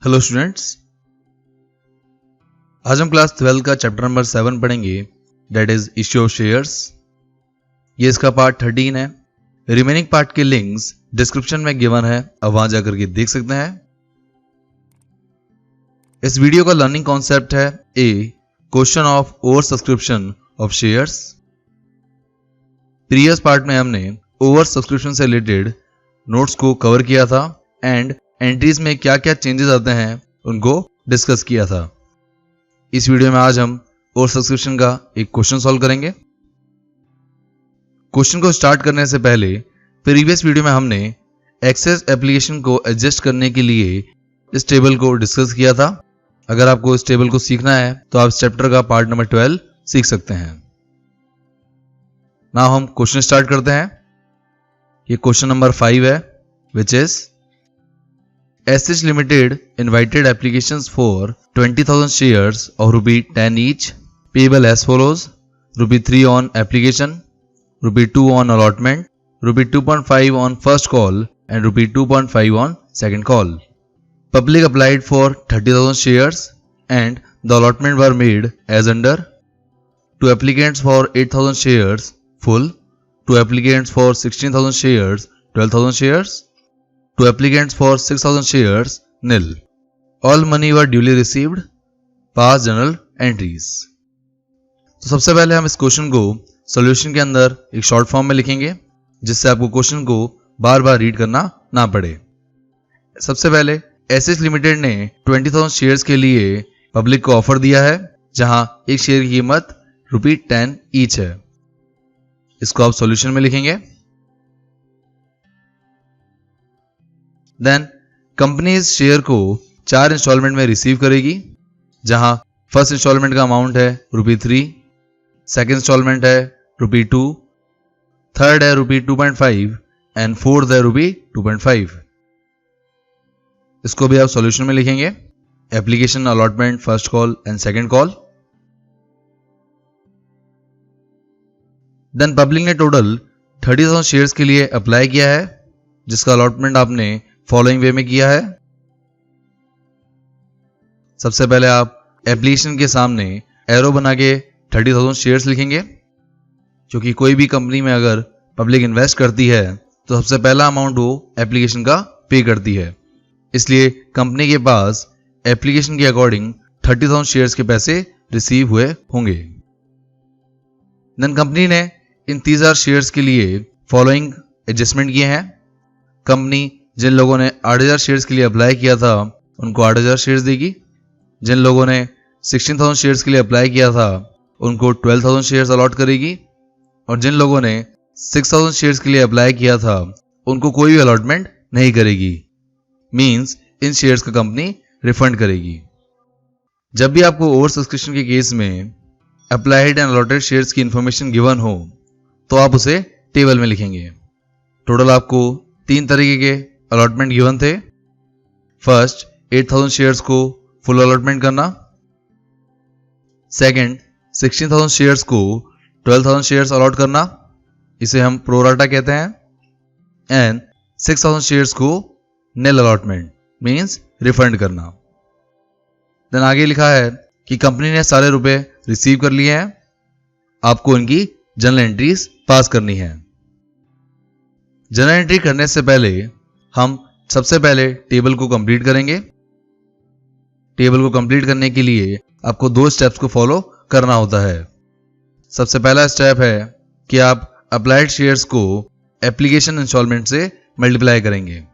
Hello students, आज हम class 12 का चैप्टर नंबर 7 पढ़ेंगे, that is issue of shares. ये इसका पार्ट 13 है। रिमेनिंग पार्ट के लिंक्स डिस्क्रिप्शन में गिवन है, अब वहां जाकर के देख सकते हैं। इस वीडियो का लर्निंग कॉन्सेप्ट है a question of over subscription of shares. Previous part में हमने ओवर सब्सक्रिप्शन से रिलेटेड नोट्स को कवर किया था एंड एंट्रीज में क्या क्या चेंजेस आते हैं उनको डिस्कस किया था। इस वीडियो में आज हम ओवर सब्सक्रिप्शन का एक क्वेश्चन सॉल्व करेंगे। क्वेश्चन को स्टार्ट करने से पहले प्रीवियस वीडियो में हमने एक्सेस एप्लीकेशन को एडजस्ट करने के लिए इस टेबल को डिस्कस किया था। अगर आपको इस टेबल को सीखना है तो आप इस चैप्टर का पार्ट नंबर 12 सीख सकते हैं। नाउ हम क्वेश्चन स्टार्ट करते हैं। ये क्वेश्चन नंबर 5 है, which is SH Limited invited applications for 20,000 shares of ₹10 each, payable as follows: ₹3 on application, ₹2 on allotment, ₹2.5 on first call, and ₹2.5 on second call. Public applied for 30,000 shares and the allotment were made as under: 2 applicants for 8,000 shares full, 2 applicants for 16,000 shares 12,000 shares, 2 applicants for 6,000 shares nil. All money were duly received. Pass journal entries. तो सबसे पहले हम इस question को solution के अंदर एक short form में लिखेंगे, जिससे आपको क्वेश्चन को बार बार रीड करना ना पड़े। सबसे पहले एसएच लिमिटेड ने 20,000 शेयर्स के लिए पब्लिक को ऑफर दिया है, जहां एक शेयर की कीमत ₹10 ईच है। इसको आप सॉल्यूशन में लिखेंगे। देन कंपनी इस शेयर को 4 इंस्टॉलमेंट में रिसीव करेगी, जहां फर्स्ट इंस्टॉलमेंट का अमाउंट है ₹3, सेकेंड इंस्टॉलमेंट है ₹2, थर्ड है ₹2.5 एंड फोर्थ है ₹2.5। इसको भी आप सॉल्यूशन में लिखेंगे। Application, allotment, first call and second call. Then public ने टोटल 30,000 शेयर्स के लिए अप्लाई किया है, जिसका अलॉटमेंट आपने फॉलोइंग वे में किया है। सबसे पहले आप एप्लीकेशन के सामने एरो बना के 30,000 शेयर्स लिखेंगे, क्योंकि कोई भी कंपनी में अगर पब्लिक इन्वेस्ट करती है तो सबसे पहला अमाउंट वो एप्लीकेशन का पे करती है। इसलिए कंपनी के पास एप्लीकेशन के अकॉर्डिंग 30,000 शेयर्स के पैसे रिसीव हुए होंगे। देन कंपनी ने इन 30,000 शेयर्स के लिए फॉलोइंग एडजस्टमेंट किए हैं। कंपनी जिन लोगों ने 8,000 शेयर्स के लिए अप्लाई किया था उनको 8,000 शेयर्स देगी। जिन लोगों ने 16,000 शेयर्स के लिए अप्लाई किया था उनको 12,000 शेयर्स अलॉट करेगी, और जिन लोगों ने 6,000 शेयर्स के लिए अप्लाई किया था उनको कोई भी अलॉटमेंट नहीं करेगी। मींस इन शेयर्स का कंपनी रिफंड करेगी। जब भी आपको ओवर सब्सक्रिप्शन के केस में अप्लाइड एंड अलॉटेड शेयर्स की इंफॉर्मेशन गिवन हो तो आप उसे टेबल में लिखेंगे। टोटल आपको 3 तरीके के अलॉटमेंट गिवन थे। फर्स्ट, 8,000 शेयर्स को फुल अलॉटमेंट करना। सेकंड, 16,000 शेयर्स को 12,000 शेयर्स अलॉट करना, इसे हम प्रोराटा कहते हैं। एंड 6,000 शेयर्स को नेल अलॉटमेंट, मींस रिफंड करना। देन आगे लिखा है कि कंपनी ने सारे रुपए रिसीव कर लिए हैं, आपको इनकी जर्नल एंट्रीज पास करनी है। जर्नल एंट्री करने से पहले हम सबसे पहले टेबल को कंप्लीट करेंगे। टेबल को कंप्लीट करने के लिए आपको 2 स्टेप्स को फॉलो करना होता है। सबसे पहला स्टेप है कि आप अप्लाइड शेयर्स को एप्लीकेशन इंस्टॉलमेंट से मल्टीप्लाई करेंगे।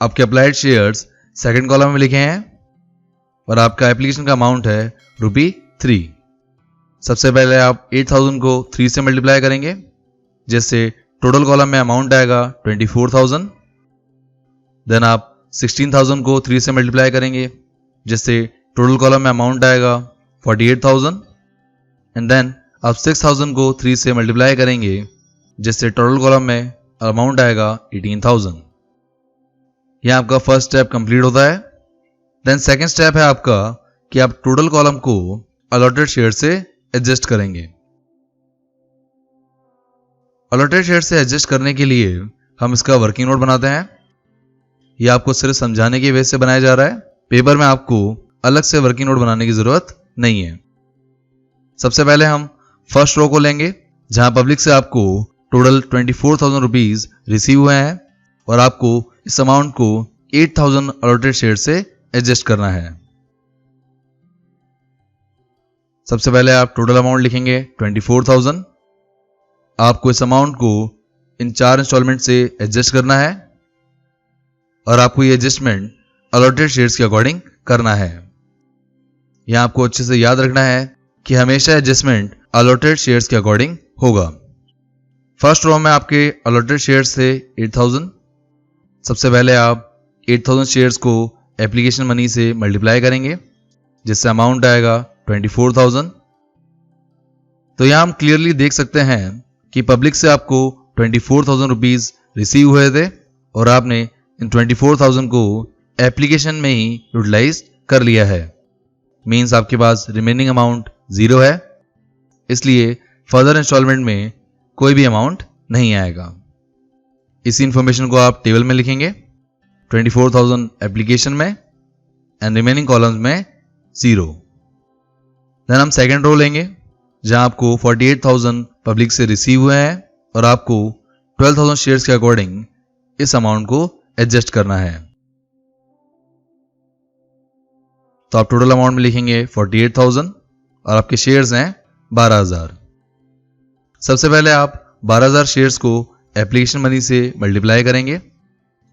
आपके अप्लाइड शेयर्स सेकंड कॉलम में लिखे हैं और आपका एप्लीकेशन का अमाउंट है ₹3। सबसे पहले आप 8,000 को 3 से मल्टीप्लाई करेंगे, जैसे टोटल कॉलम में अमाउंट आएगा 24,000। देन आप 16,000 को 3 से मल्टीप्लाई करेंगे, जिससे टोटल कॉलम में अमाउंट आएगा 48,000। एंड देन आप 6,000 को 3 से मल्टीप्लाई करेंगे, जिससे टोटल कॉलम में अमाउंट आएगा 18,000। यह आपका फर्स्ट स्टेप कंप्लीट होता है। देन सेकेंड स्टेप है आपका कि आप टोटल कॉलम को अलॉटेड शेयर से एडजस्ट करेंगे। अलॉटेड शेयर से एडजस्ट करने के लिए हम इसका वर्किंग नोट बनाते हैं। ये आपको सिर्फ समझाने की वजह से बनाया जा रहा है। पेपर में आपको अलग से वर्किंग नोट बनाने की जरूरत नहीं है। सबसे पहले हम फर्स्ट रो को लेंगे, जहां पब्लिक से आपको टोटल 24,000 रुपीज रिसीव हुए हैं और आपको इस अमाउंट को 8,000 अलॉटेड शेयर से एडजस्ट करना है। सबसे पहले आप टोटल अमाउंट लिखेंगे 24,000। आपको इस अमाउंट को इन 4 इंस्टॉलमेंट से एडजस्ट करना है और आपको ये एडजस्टमेंट अलॉटेड शेयर्स के अकॉर्डिंग करना है। यहां आपको अच्छे से याद रखना है कि हमेशा एडजस्टमेंट अलॉटेड शेयर्स के अकॉर्डिंग होगा। फर्स्ट रो में आपके अलॉटेड शेयर्स थे 8,000। सबसे पहले आप 8,000 शेयर्स को एप्लीकेशन मनी से मल्टीप्लाई करेंगे, जिससे अमाउंट आएगा 24,000। तो यहां हम क्लियरली देख सकते हैं कि पब्लिक से आपको 24,000 रुपीज रिसीव हुए थे और आपने इन 24,000 को एप्लीकेशन में ही यूटिलाइज कर लिया है। मीन्स आपके पास रिमेनिंग अमाउंट 0 है, इसलिए फर्दर इंस्टॉलमेंट में कोई भी अमाउंट नहीं आएगा। इसी इंफॉर्मेशन को आप टेबल में लिखेंगे, 24,000 एप्लीकेशन में एंड रिमेनिंग कॉलम्स में 0। देन हम सेकेंड रो लेंगे, जहां आपको 48,000 पब्लिक से रिसीव हुए हैं और आपको 12,000 शेयर्स के अकॉर्डिंग इस अमाउंट को एडजस्ट करना है। तो आप टोटल अमाउंट में लिखेंगे 48,000 और आपके शेयर्स हैं 12,000। सबसे पहले आप 12,000 शेयर्स को एप्लीकेशन मनी से मल्टीप्लाई करेंगे,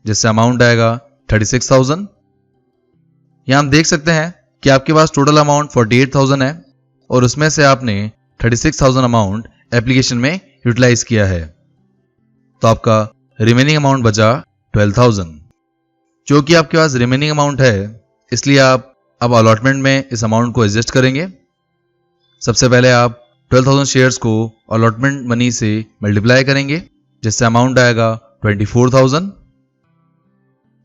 जिससे अमाउंट आएगा 36,000। यहां हम देख सकते हैं कि आपके पास टोटल अमाउंट 48,000 है और उसमें से आपने 36,000 अमाउंट एप्लीकेशन में यूटिलाइज किया है। तो आपका रिमेनिंग अमाउंट बचा 12,000। क्योंकि आपके पास रिमेनिंग अमाउंट है, इसलिए आप अब अलॉटमेंट में इस अमाउंट को एडजस्ट करेंगे। सबसे पहले आप 12,000 शेयर्स को अलॉटमेंट मनी से मल्टीप्लाई करेंगे, जिससे अमाउंट आएगा 24,000।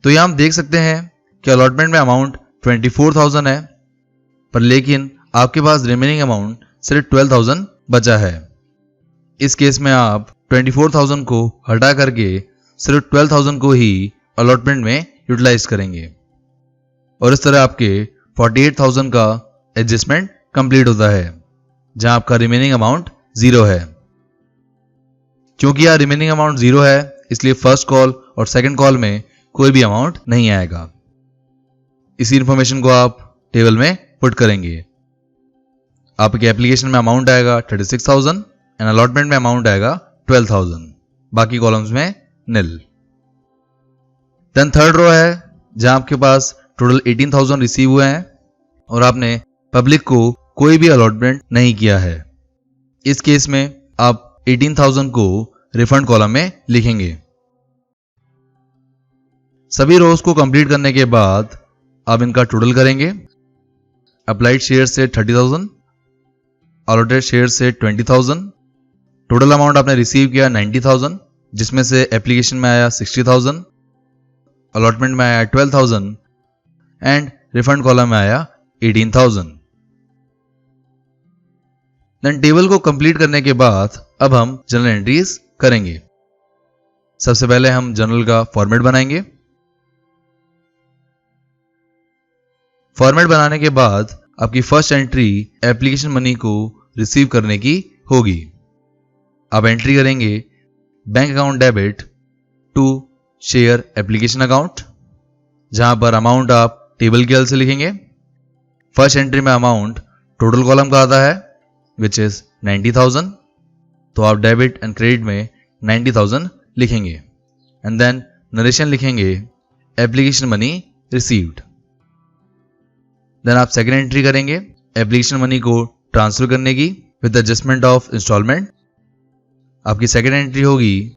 तो यहां हम देख सकते हैं कि अलॉटमेंट में अमाउंट 24,000 है, पर लेकिन आपके पास रिमेनिंग अमाउंट सिर्फ 12,000 बचा है। इस केस में आप 24,000 को हटा करके सिर्फ 12,000 को ही अलॉटमेंट में यूटिलाइज करेंगे और इस तरह आपके 48,000 का एडजस्टमेंट कंप्लीट होता है, जहां आपका रिमेनिंग अमाउंट 0 है। क्योंकि यह रिमेनिंग अमाउंट 0 है, इसलिए फर्स्ट कॉल और सेकंड कॉल में कोई भी अमाउंट नहीं आएगा। इसी इंफॉर्मेशन को आप टेबल में पुट करेंगे। आपके एप्लीकेशन में अमाउंट आएगा 36,000 एंड अलॉटमेंट में अमाउंट आएगा 12,000, बाकी कॉलम्स में निल। देन थर्ड रो है, जहां आपके पास टोटल 18,000 रिसीव हुए हैं और आपने पब्लिक को कोई भी अलॉटमेंट नहीं किया है। इस केस में आप 18,000 को रिफंड कॉलम में लिखेंगे। सभी रोज को कंप्लीट करने के बाद आप इनका टोटल करेंगे। अप्लाइड शेयर से 30,000, अलॉटेड शेयर से 20,000, टोटल अमाउंट आपने रिसीव किया 90,000, जिसमें से एप्लीकेशन में आया 60,000, अलॉटमेंट में आया 12,000 एंड रिफंड कॉलम में आया 18,000। देन टेबल को कंप्लीट करने के बाद अब हम जनरल एंट्रीज करेंगे। सबसे पहले हम जनरल का फॉर्मेट बनाएंगे। फॉर्मेट बनाने के बाद आपकी फर्स्ट एंट्री एप्लीकेशन मनी को रिसीव करने की होगी। आप एंट्री करेंगे bank account debit to share application account, जहां पर अमाउंट आप टेबल के हेल्प से लिखेंगे। फर्स्ट एंट्री में अमाउंट टोटल कॉलम का आता है विच इज 90,000, तो आप डेबिट एंड क्रेडिट में 90,000 लिखेंगे एंड देन नरेशन लिखेंगे एप्लीकेशन मनी रिसीव्ड। देन आप सेकेंड एंट्री करेंगे एप्लीकेशन मनी को ट्रांसफर करने की विद एडजस्टमेंट ऑफ इंस्टॉलमेंट। आपकी सेकेंड एंट्री होगी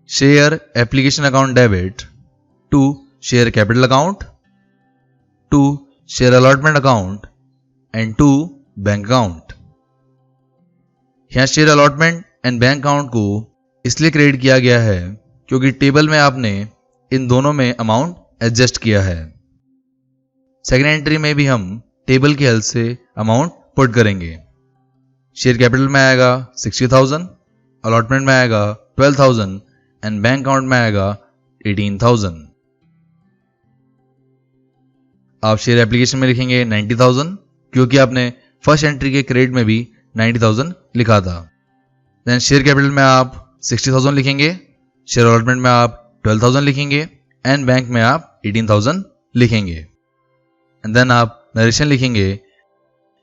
share application account debit to share capital account to share allotment account and to bank account. यहां share allotment and bank account को इसलिए credit किया गया है क्योंकि टेबल में आपने इन दोनों में अमाउंट एडजस्ट किया है। सेकेंड एंट्री में भी हम टेबल की हेल्प से अमाउंट पुट करेंगे। शेयर कैपिटल में आएगा 60,000, अलॉटमेंट में आएगा 12,000 एंड बैंक अकाउंट में आएगा 18,000। आप शेयर एप्लीकेशन में लिखेंगे 90,000 क्योंकि आपने फर्स्ट एंट्री के क्रेडिट में भी 90,000 लिखा था। देन शेयर कैपिटल में आप 60,000 लिखेंगे, शेयर अलॉटमेंट में आप 12,000 लिखेंगे एंड बैंक में आप 18,000 लिखेंगे। एंड देन आप नरेशन लिखेंगे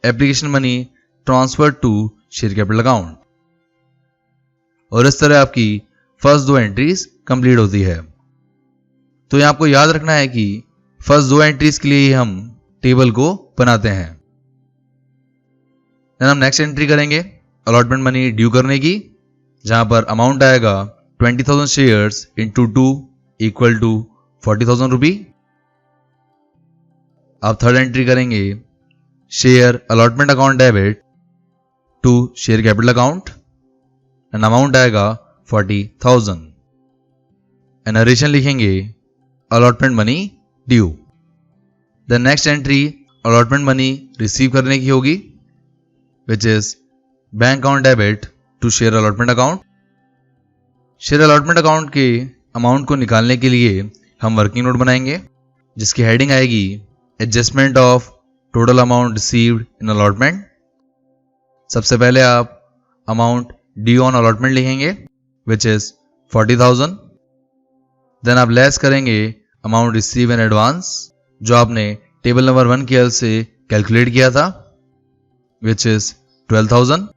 application money transfer to share capital account. और इस तरह आपकी फर्स्ट 2 एंट्रीज कंप्लीट होती है। तो ये आपको याद रखना है कि फर्स्ट 2 एंट्रीज के लिए ही हम टेबल को बनाते हैं। देन हम नेक्स्ट एंट्री करेंगे अलॉटमेंट मनी ड्यू करने की, जहां पर अमाउंट आएगा 20,000 shares into 2 equal to 40,000 rupee. आप थर्ड एंट्री करेंगे share allotment account debit to share capital account and amount आएगा 40,000 एंड नरेशन लिखेंगे allotment money due. The next entry allotment money receive करने की होगी which is bank account debit to share allotment account. Share allotment account के amount को निकालने के लिए हम वर्किंग नोट बनाएंगे जिसकी हेडिंग आएगी adjustment of total amount received in allotment. सबसे पहले आप अमाउंट ड्यू ऑन अलॉटमेंट लिखेंगे विच इज 40,000। देन आप लेस करेंगे अमाउंट रिसीव इन एडवांस जो आपने टेबल नंबर 1 की हेल्प से कैलकुलेट किया था विच इज 12,000।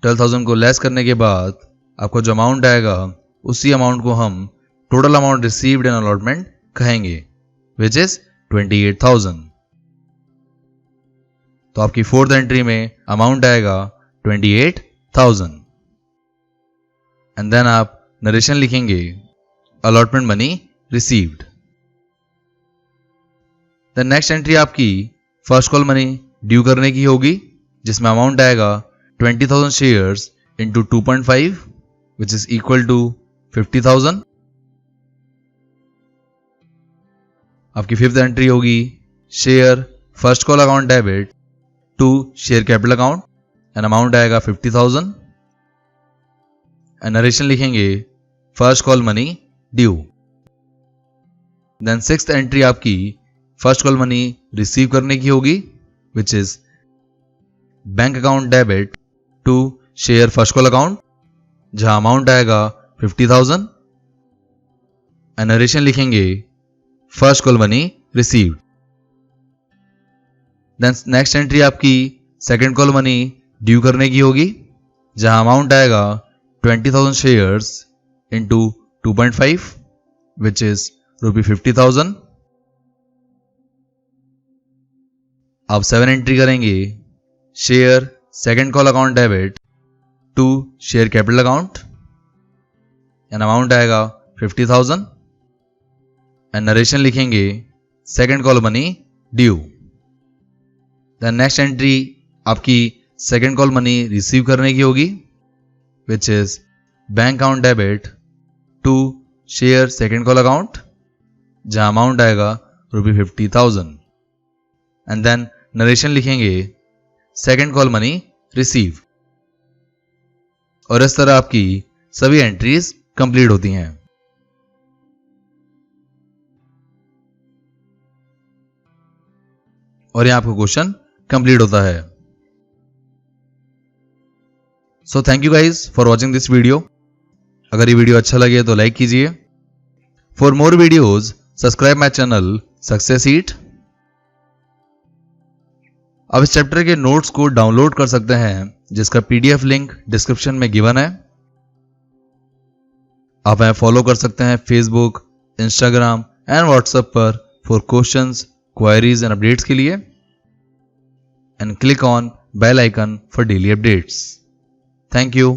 12,000 को लेस करने के बाद आपको जो अमाउंट आएगा उसी अमाउंट को हम total amount received in allotment कहेंगे विच इज 28,000। तो आपकी फोर्थ एंट्री में अमाउंट आएगा 28,000 एंड देन आप नरेशन लिखेंगे allotment money received. The next entry आपकी फर्स्ट कॉल मनी ड्यू करने की होगी जिसमें अमाउंट आएगा 20,000 shares into 2.5 which is equal to 50,000। आपकी फिफ्थ एंट्री होगी share first call account debit to share capital account and amount आएगा 50,000 एंड नरेशन लिखेंगे first call money due. Then sixth entry आपकी फर्स्ट कॉल मनी रिसीव करने की होगी which is bank account debit to share first call account जहां amount आएगा 50,000 and narration लिखेंगे first call money received. Then next entry आपकी second call money due करने की होगी जहां अमाउंट आएगा 20,000 shares into 2.5 which is rupee 50,000। आप 7 एंट्री करेंगे share second call account debit to share capital account and amount आएगा 50,000 एंड नरेशन लिखेंगे second call money due. Then next entry आपकी सेकंड कॉल मनी रिसीव करने की होगी which is bank account debit to share second call account जहां amount आएगा rupee 50,000 and then narration लिखेंगे second call money receive. और इस तरह आपकी सभी एंट्रीज कंप्लीट होती हैं। और यहां आपका क्वेश्चन कंप्लीट होता है। So thank you guys for watching this video. अगर ये वीडियो अच्छा लगे तो लाइक कीजिए। For more videos subscribe my channel success eat. आप इस चैप्टर के नोट्स को डाउनलोड कर सकते हैं जिसका पीडीएफ लिंक डिस्क्रिप्शन में गिवन है। आप हमें फॉलो कर सकते हैं फेसबुक, इंस्टाग्राम एंड व्हाट्सएप पर for questions, queries and updates के लिए and click on bell icon for daily updates. Thank you.